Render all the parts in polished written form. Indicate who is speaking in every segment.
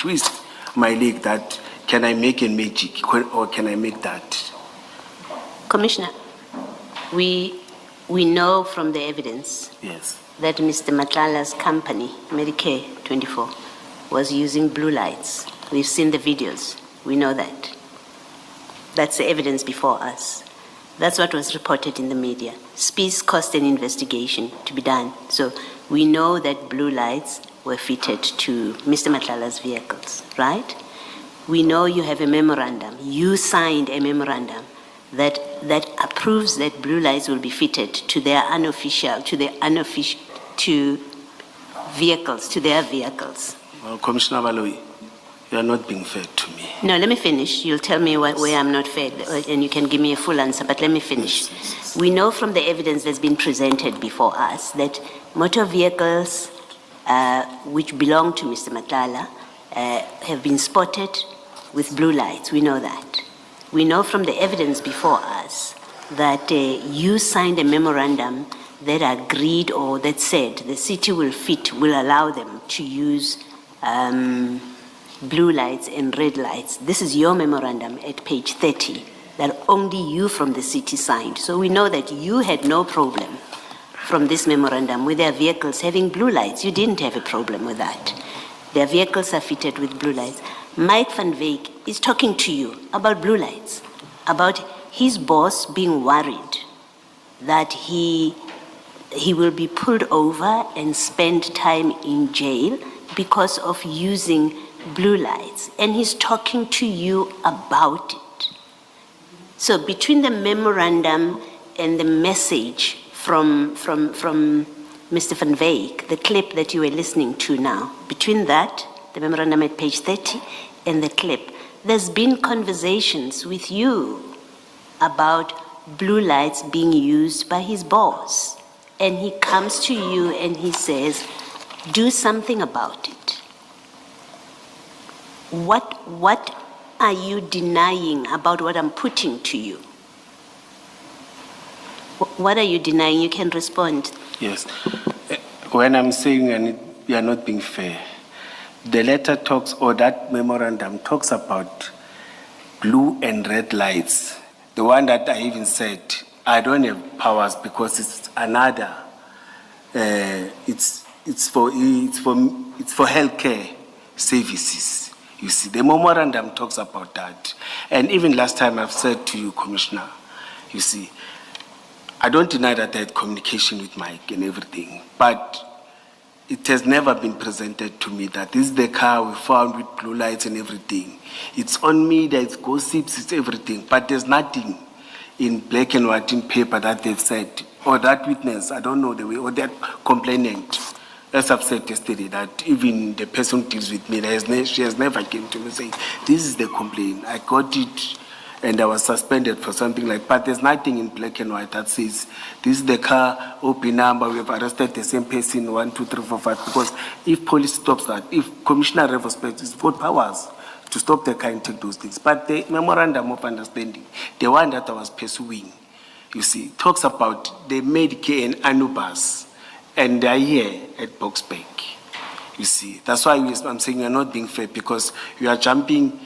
Speaker 1: twist my leg that can I make a magic or can I make that?
Speaker 2: Commissioner, we know from the evidence
Speaker 1: Yes.
Speaker 2: that Mr. Matlala's company, Medicare 24, was using blue lights. We've seen the videos. We know that. That's the evidence before us. That's what was reported in the media. Speeds cost an investigation to be done. So we know that blue lights were fitted to Mr. Matlala's vehicles, right? We know you have a memorandum. You signed a memorandum that approves that blue lights will be fitted to their vehicles.
Speaker 1: Well, Commissioner Baloyi, you are not being fair to me.
Speaker 2: No, let me finish. You'll tell me where I'm not fair, and you can give me a full answer, but let me finish.
Speaker 1: Yes.
Speaker 2: We know from the evidence that's been presented before us that motor vehicles which belong to Mr. Matlala have been spotted with blue lights. We know that. We know from the evidence before us that you signed a memorandum that agreed or that said the city will allow them to use blue lights and red lights. This is your memorandum at page 30 that only you from the city signed. So we know that you had no problem from this memorandum with their vehicles having blue lights. You didn't have a problem with that. Their vehicles are fitted with blue lights. Mike van Wyk is talking to you about blue lights, about his boss being worried that he will be pulled over and spend time in jail because of using blue lights. And he's talking to you about it. So between the memorandum and the message from Mr. van Wyk, the clip that you were listening to now, between that, the memorandum at page 30, and the clip, there's been conversations with you about blue lights being used by his boss. And he comes to you and he says, do something about it. What are you denying about what I'm putting to you? What are you denying? You can respond.
Speaker 1: Yes. When I'm saying you are not being fair, the letter talks, or that memorandum talks about blue and red lights. The one that I even said, I don't have powers because it's another. It's for healthcare services. You see, the memorandum talks about that. And even last time I've said to you, Commissioner, you see, I don't deny that I had communication with Mike and everything, but it has never been presented to me that this is the car we found with blue lights and everything. It's on media, it's gossips, it's everything, but there's nothing in black and white in paper that they've said, or that witness, I don't know the way, or that complainant. As I've said yesterday, that even the person who deals with me, she has never came to me saying, this is the complaint, I got it, and I was suspended for something like, but there's nothing in black and white that says, this is the car, OP number, we have arrested the same person, 1, 2, 3, 4, 5, because if police stops that, if Commissioner Revo has got powers to stop the car and take those things. But the memorandum of understanding, the one that I was pursuing, you see, talks about the Medicare and Anubis, and they are here at Boxbank. You see, that's why I'm saying you're not being fair, because you are jumping,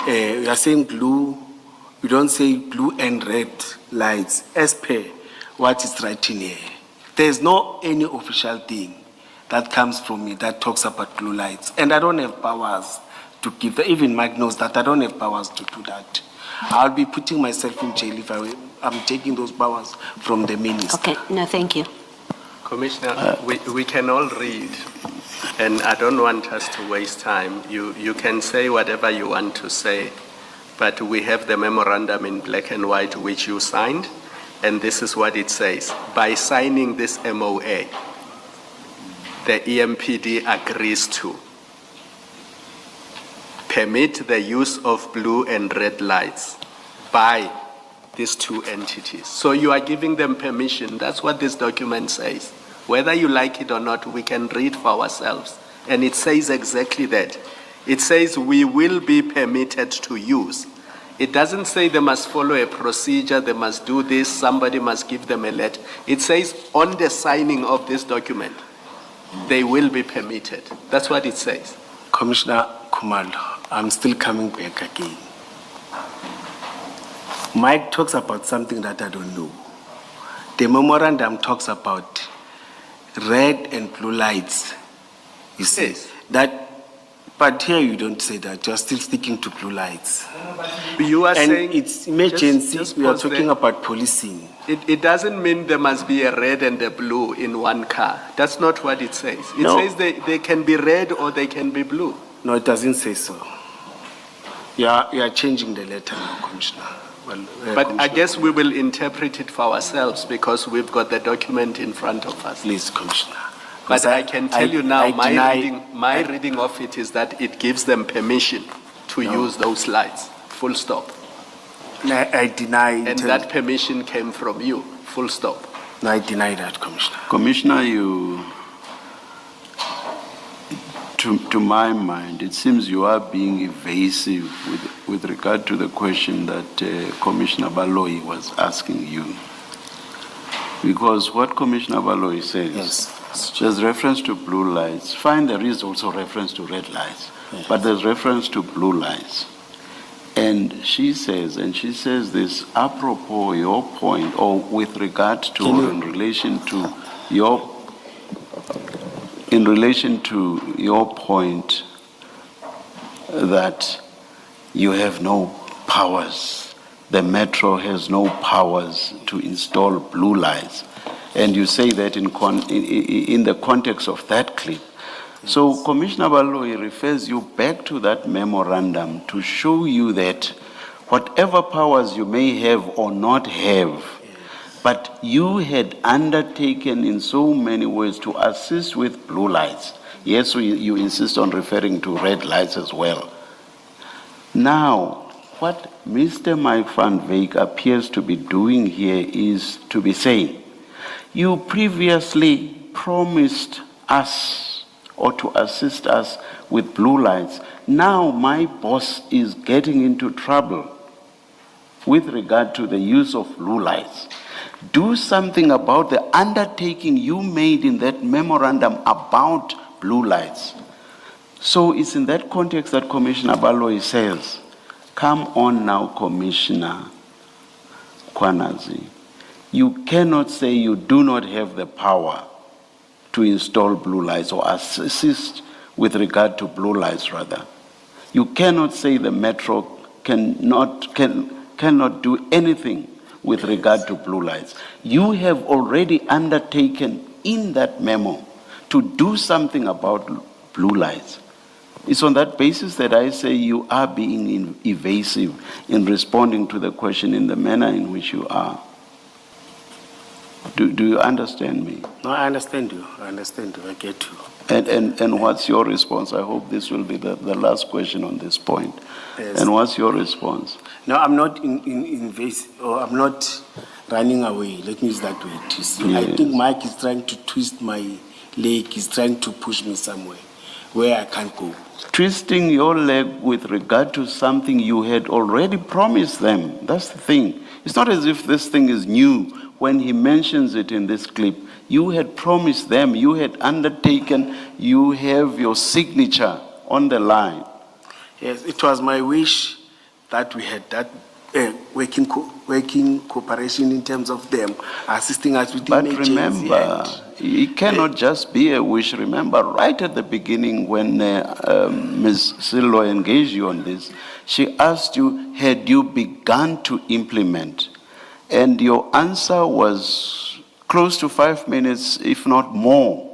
Speaker 1: you are saying blue, you don't say blue and red lights, as per what is written here. There's no any official thing that comes from me that talks about blue lights, and I don't have powers to give that. Even Mike knows that I don't have powers to do that. I'll be putting myself in jail if I'm taking those powers from the minister.
Speaker 2: Okay, no, thank you.
Speaker 3: Commissioner, we can all read, and I don't want us to waste time. You can say whatever you want to say, but we have the memorandum in black and white which you signed, and this is what it says. By signing this MOA, the EMPD agrees to permit the use of blue and red lights by these two entities. So you are giving them permission. That's what this document says. Whether you like it or not, we can read for ourselves. And it says exactly that. It says we will be permitted to use. It doesn't say they must follow a procedure, they must do this, somebody must give them a letter. It says on the signing of this document, they will be permitted. That's what it says.
Speaker 1: Commissioner, Malo, I'm still coming back again. Mike talks about something that I don't know. The memorandum talks about red and blue lights. You see,
Speaker 3: Yes.
Speaker 1: but here you don't say that. You're still sticking to blue lights.
Speaker 3: You are
Speaker 1: And
Speaker 3: saying
Speaker 1: it's emergency.
Speaker 3: just
Speaker 1: We are
Speaker 3: pause
Speaker 1: talking
Speaker 3: there.
Speaker 1: about policing.
Speaker 3: It doesn't mean there must be a red and a blue in one car. That's not what it says. It
Speaker 1: No.
Speaker 3: says they can be red or they can be blue.
Speaker 1: No, it doesn't say so. You are changing the letter now, Commissioner. Well,
Speaker 3: But I
Speaker 1: Commissioner,
Speaker 3: guess we will interpret it for ourselves because we've got the document in front of us.
Speaker 1: please, Commissioner.
Speaker 3: But I can tell you now, my
Speaker 1: I-
Speaker 3: reading of it is that it gives them permission to use those lights, full stop.
Speaker 1: I deny.
Speaker 3: And that permission came from you, full stop.
Speaker 1: No, I deny that, Commissioner.
Speaker 4: Commissioner, to my mind, it seems you are being evasive with regard to the question that Commissioner Baloyi was asking you. Because what Commissioner Baloyi says,
Speaker 1: Yes.
Speaker 4: there's reference to blue lights. Fine, there is also reference to red lights,
Speaker 1: Yes.
Speaker 4: but there's reference to blue lights. And she says this apropos your point, or with regard to,
Speaker 1: Can you-
Speaker 4: in relation to your point that you have no powers, the Metro has no powers to install blue lights, and you say that in the context of that clip. So Commissioner Baloyi refers you back to that memorandum to show you that whatever powers you may have or not have, but you had undertaken in so many ways to assist with blue lights. Yes, you insist on referring to red lights as well. Now, what Mr. Mike van Wyk appears to be doing here is to be saying, you previously promised us or to assist us with blue lights. Now my boss is getting into trouble with regard to the use of blue lights. Do something about the undertaking you made in that memorandum about blue lights. So it's in that context that Commissioner Baloyi says, come on now, Commissioner Mkhwanazi. You cannot say you do not have the power to install blue lights or assist with regard to blue lights, rather. You cannot say the Metro cannot do anything with regard to blue lights. You have already undertaken in that memo to do something about blue lights. It's on that basis that I say you are being evasive in responding to the question in the manner in which you are. Do you understand me?
Speaker 1: No, I understand you. I get you.
Speaker 4: And what's your response? I hope this will be the last question on this point.
Speaker 1: Yes.
Speaker 4: And what's your response?
Speaker 1: No, I'm not invasive, or I'm not running away. Let me use that word. You see, I
Speaker 4: Yes.
Speaker 1: think Mike is trying to twist my leg. He's trying to push me somewhere where I can't go.
Speaker 4: Twisting your leg with regard to something you had already promised them. That's the thing. It's not as if this thing is new. When he mentions it in this clip, you had promised them, you had undertaken, you have your signature on the line.
Speaker 1: Yes, it was my wish that we had that working cooperation in terms of them assisting us with
Speaker 4: But
Speaker 1: emergency.
Speaker 4: remember, it cannot just be a wish. Remember, right at the beginning when Ms. Sillo engaged you on this, she asked you, had you begun to implement? And your answer was close to 5 minutes, if not more.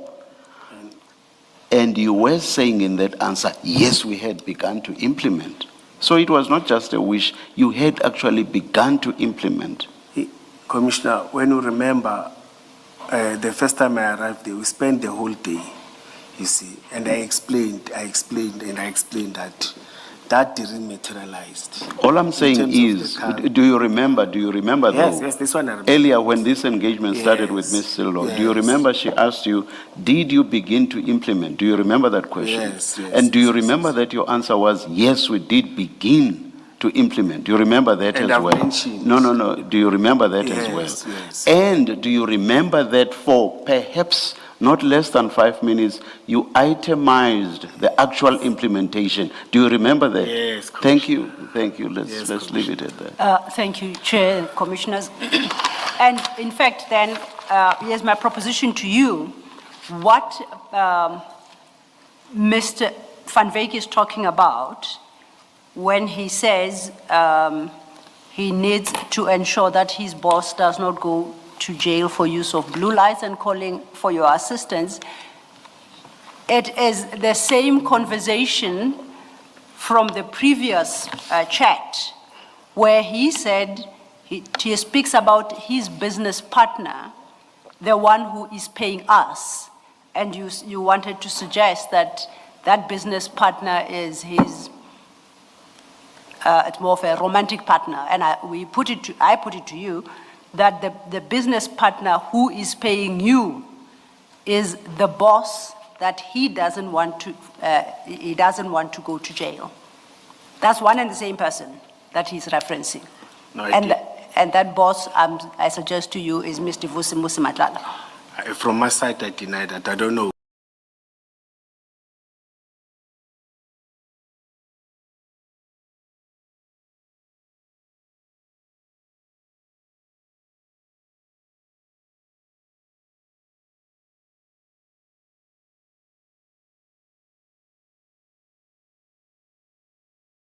Speaker 4: And you were saying in that answer, yes, we had begun to implement. So it was not just a wish, you had actually begun to implement.
Speaker 1: Commissioner, when you remember, the first time I arrived there, we spent the whole day, you see, and I explained that didn't materialize.
Speaker 4: All I'm saying
Speaker 1: terms of
Speaker 4: is,
Speaker 1: the car.
Speaker 4: do you remember
Speaker 1: Yes,
Speaker 4: though?
Speaker 1: yes, this one I remember.
Speaker 4: Earlier when this engagement started with
Speaker 1: Yes,
Speaker 4: Ms. Sillo, do you
Speaker 1: yes.
Speaker 4: remember she asked you, did you begin to implement? Do you remember that question?
Speaker 1: Yes, yes,
Speaker 4: And do you
Speaker 1: yes,
Speaker 4: remember that your answer was, yes, we did begin to implement? Do you remember that
Speaker 1: And
Speaker 4: as
Speaker 1: I've
Speaker 4: well?
Speaker 1: mentioned-
Speaker 4: No. Do you remember that as
Speaker 1: Yes,
Speaker 4: well?
Speaker 1: yes.
Speaker 4: And do you remember that for perhaps not less than 5 minutes, you itemized the actual implementation. Do you remember that?
Speaker 1: Yes,
Speaker 4: Thank you. Let's
Speaker 1: Yes,
Speaker 4: leave it at that.
Speaker 5: Thank you, Chair and Commissioners. And in fact, then, here's my proposition to you. What Mr. Van Wyk is talking about when he says he needs to ensure that his boss does not go to jail for use of blue lights and calling for your assistance, it is the same conversation from the previous chat where he said, he speaks about his business partner, the one who is paying us. And you wanted to suggest that that business partner is his, it's more of a romantic partner. And I put it to you that the business partner who is paying you is the boss that he doesn't want to go to jail. That's one and the same person that he's referencing.
Speaker 1: No,
Speaker 5: And that boss, I suggest to you, is Mr. Vusi Madlanga.
Speaker 1: From my side, I deny that. I don't know.